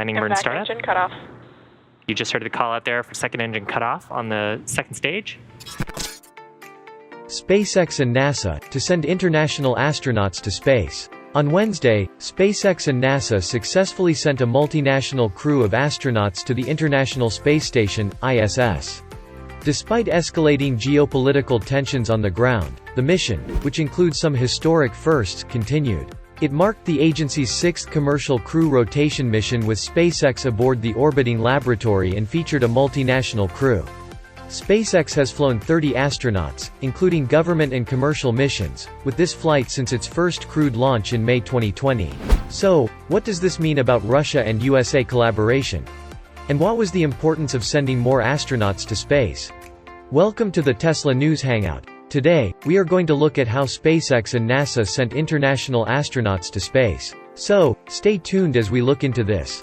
landing burn startup. Engine cutoff. You just heard the call out there for second engine cutoff on the second stage. SpaceX and NASA to send international astronauts to space. On Wednesday, SpaceX and NASA successfully sent a multinational crew of astronauts to the International Space Station, ISS. Despite escalating geopolitical tensions on the ground, the mission, which includes some historic firsts, continued. It marked the agency's sixth commercial crew rotation mission with SpaceX aboard the orbiting laboratory and featured a multinational crew. SpaceX has flown 30 astronauts, including government and commercial missions, with this flight since its first crewed launch in May 2020. So, what does this mean about Russia and USA collaboration? And what was the importance of sending more astronauts to space? Welcome to the Tesla News Hangout. Today, we are going to look at how SpaceX and NASA sent international astronauts to space. So, stay tuned as we look into this.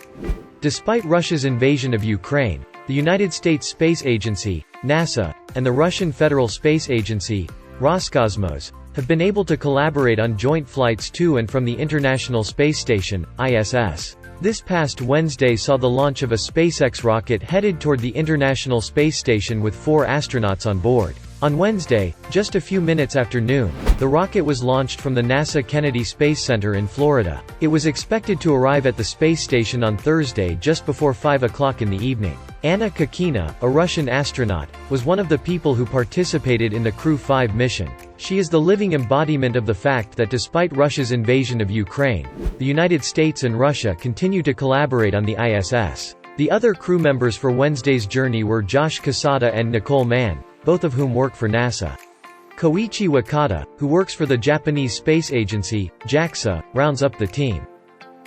Despite Russia's invasion of Ukraine, the United States Space Agency, NASA, and the Russian Federal Space Agency, Roscosmos, have been able to collaborate on joint flights to and from the International Space Station, ISS. This past Wednesday saw the launch of a SpaceX rocket headed toward the International Space Station with 4 astronauts on board. On Wednesday, just a few minutes after noon, the rocket was launched from the NASA Kennedy Space Center in Florida. It was expected to arrive at the space station on Thursday just before 5 o'clock in the evening. Anna Kakina, a Russian astronaut, was one of the people who participated in the Crew 5 mission. She is the living embodiment of the fact that despite Russia's invasion of Ukraine, the United States and Russia continue to collaborate on the ISS. The other crew members for Wednesday's journey were Josh Casada and Nicole Mann, both of whom work for NASA. Koichi Wakata, who works for the Japanese Space Agency, JAXA, rounds up the team.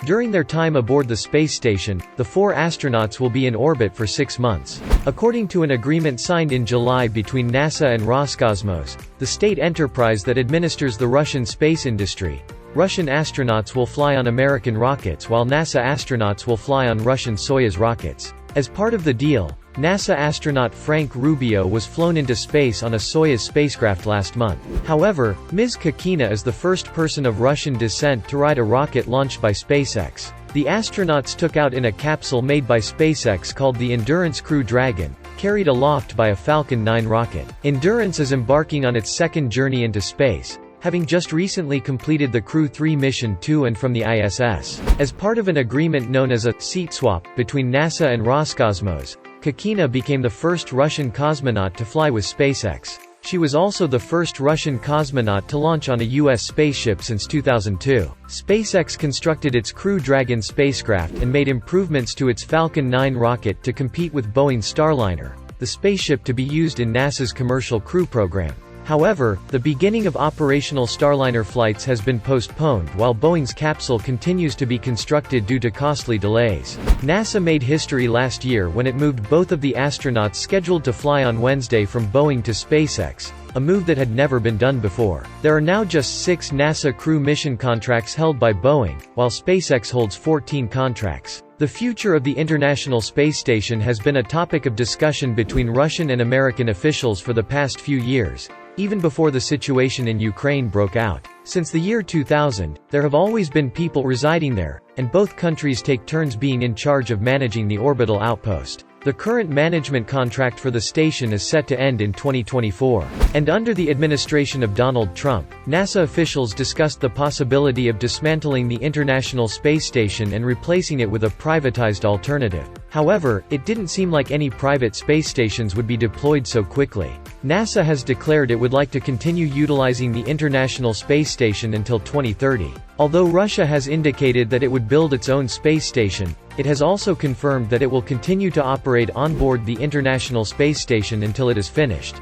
During their time aboard the space station, the 4 astronauts will be in orbit for 6 months. According to an agreement signed in July between NASA and Roscosmos, the state enterprise that administers the Russian space industry, Russian astronauts will fly on American rockets while NASA astronauts will fly on Russian Soyuz rockets. As part of the deal, NASA astronaut Frank Rubio was flown into space on a Soyuz spacecraft last month. However, Ms. Kakina is the first person of Russian descent to ride a rocket launched by SpaceX. The astronauts took out in a capsule made by SpaceX called the Endurance Crew Dragon, carried aloft by a Falcon 9 rocket. Endurance is embarking on its second journey into space, having just recently completed the Crew 3 mission to and from the ISS. As part of an agreement known as a seat swap between NASA and Roscosmos, Kakina became the first Russian cosmonaut to fly with SpaceX. She was also the first Russian cosmonaut to launch on a U.S. spaceship since 2002. SpaceX constructed its Crew Dragon spacecraft and made improvements to its Falcon 9 rocket to compete with Boeing's Starliner, the spaceship to be used in NASA's Commercial Crew program. However, the beginning of operational Starliner flights has been postponed while Boeing's capsule continues to be constructed due to costly delays. NASA made history last year when it moved both of the astronauts scheduled to fly on Wednesday from Boeing to SpaceX, a move that had never been done before. There are now just 6 NASA crew mission contracts held by Boeing, while SpaceX holds 14 contracts. The future of the International Space Station has been a topic of discussion between Russian and American officials for the past few years, even before the situation in Ukraine broke out. Since the year 2000, there have always been people residing there, and both countries take turns being in charge of managing the orbital outpost. The current management contract for the station is set to end in 2024. And under the administration of Donald Trump, NASA officials discussed the possibility of dismantling the International Space Station and replacing it with a privatized alternative. However, it didn't seem like any private space stations would be deployed so quickly. NASA has declared it would like to continue utilizing the International Space Station until 2030. Although Russia has indicated that it would build its own space station, it has also confirmed that it will continue to operate on board the International Space Station until it is finished.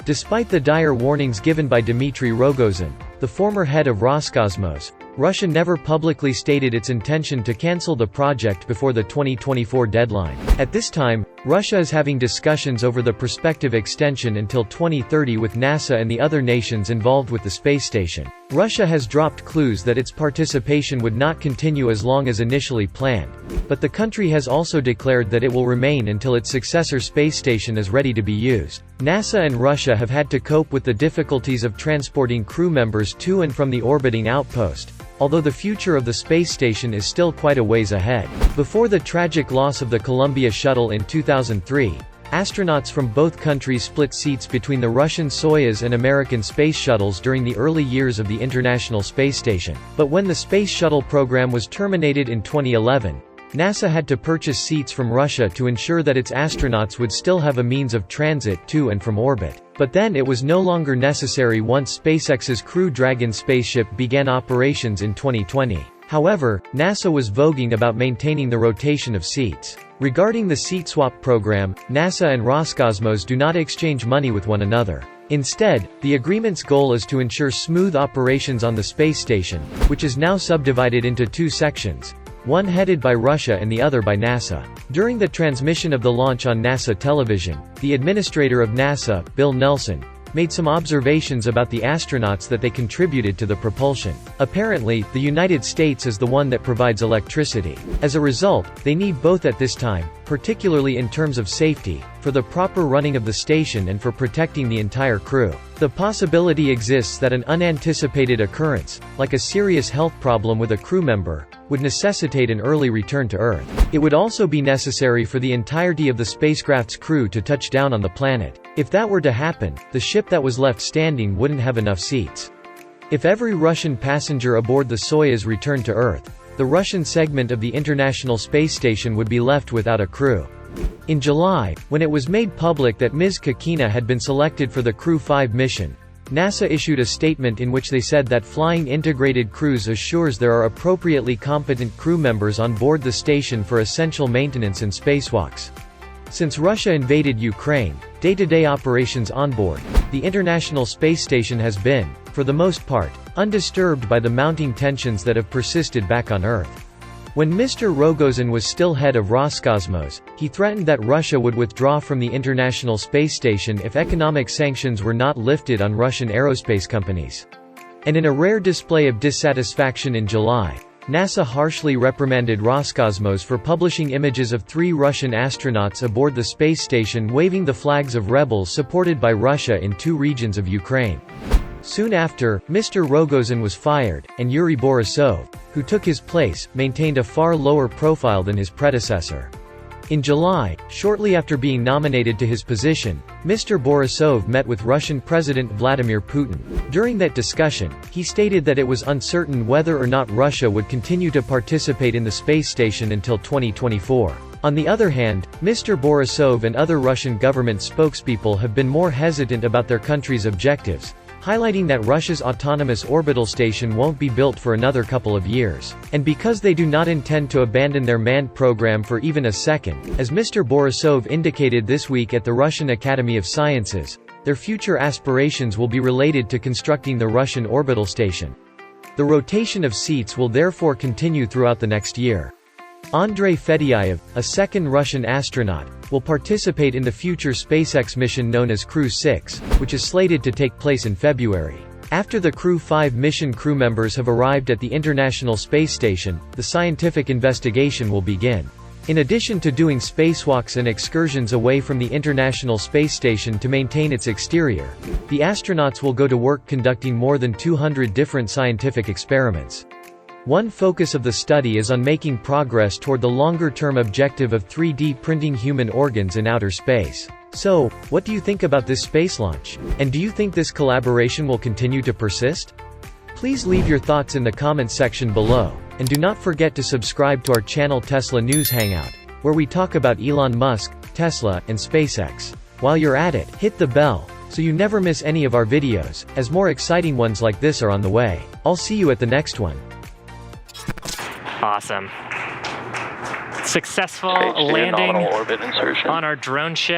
Despite the dire warnings given by Dmitry Rogozin, the former head of Roscosmos, Russia never publicly stated its intention to cancel the project before the 2024 deadline. At this time, Russia is having discussions over the prospective extension until 2030 with NASA and the other nations involved with the space station. Russia has dropped clues that its participation would not continue as long as initially planned, but the country has also declared that it will remain until its successor space station is ready to be used. NASA and Russia have had to cope with the difficulties of transporting crew members to and from the orbiting outpost, although the future of the space station is still quite a ways ahead. Before the tragic loss of the Columbia shuttle in 2003, astronauts from both countries split seats between the Russian Soyuz and American space shuttles during the early years of the International Space Station. But when the Space Shuttle program was terminated in 2011, NASA had to purchase seats from Russia to ensure that its astronauts would still have a means of transit to and from orbit. But then it was no longer necessary once SpaceX's Crew Dragon spaceship began operations in 2020. However, NASA was voguing about maintaining the rotation of seats. Regarding the seat swap program, NASA and Roscosmos do not exchange money with one another. Instead, the agreement's goal is to ensure smooth operations on the space station, which is now subdivided into two sections, one headed by Russia and the other by NASA. During the transmission of the launch on NASA television, the administrator of NASA, Bill Nelson, made some observations about the astronauts that they contributed to the propulsion. Apparently, the United States is the one that provides electricity. As a result, they need both at this time, particularly in terms of safety, for the proper running of the station and for protecting the entire crew. The possibility exists that an unanticipated occurrence, like a serious health problem with a crew member, would necessitate an early return to Earth. It would also be necessary for the entirety of the spacecraft's crew to touch down on the planet. If that were to happen, the ship that was left standing wouldn't have enough seats. If every Russian passenger aboard the Soyuz returned to Earth, the Russian segment of the International Space Station would be left without a crew. In July, when it was made public that Ms. Kakina had been selected for the Crew 5 mission, NASA issued a statement in which they said that flying integrated crews assures there are appropriately competent crew members on board the station for essential maintenance and spacewalks. Since Russia invaded Ukraine, day-to-day operations onboard the International Space Station has been, for the most part, undisturbed by the mounting tensions that have persisted back on Earth. When Mr. Rogozin was still head of Roscosmos, he threatened that Russia would withdraw from the International Space Station if economic sanctions were not lifted on Russian aerospace companies. And in a rare display of dissatisfaction in July, NASA harshly reprimanded Roscosmos for publishing images of 3 Russian astronauts aboard the space station waving the flags of rebels supported by Russia in 2 regions of Ukraine. Soon after, Mr. Rogozin was fired, and Yuri Borisov, who took his place, maintained a far lower profile than his predecessor. In July, shortly after being nominated to his position, Mr. Borisov met with Russian President Vladimir Putin. During that discussion, he stated that it was uncertain whether or not Russia would continue to participate in the space station until 2024. On the other hand, Mr. Borisov and other Russian government spokespeople have been more hesitant about their country's objectives, highlighting that Russia's autonomous orbital station won't be built for another couple of years. And because they do not intend to abandon their manned program for even a second, as Mr. Borisov indicated this week at the Russian Academy of Sciences, their future aspirations will be related to constructing the Russian orbital station. The rotation of seats will therefore continue throughout the next year. Andrei Fedyaev, a second Russian astronaut, will participate in the future SpaceX mission known as Crew 6, which is slated to take place in February. After the Crew 5 mission crew members have arrived at the International Space Station, the scientific investigation will begin. In addition to doing spacewalks and excursions away from the International Space Station to maintain its exterior, the astronauts will go to work conducting more than 200 different scientific experiments. One focus of the study is on making progress toward the longer-term objective of 3D printing human organs in outer space. So, what do you think about this space launch? And do you think this collaboration will continue to persist? Please leave your thoughts in the comments section below, and do not forget to subscribe to our channel Tesla News Hangout, where we talk about Elon Musk, Tesla, and SpaceX. While you're at it, hit the bell, so you never miss any of our videos, as more exciting ones like this are on the way. I'll see you at the next one. Awesome. Successful Okay, landing nominal orbit insertion. on our drone ship.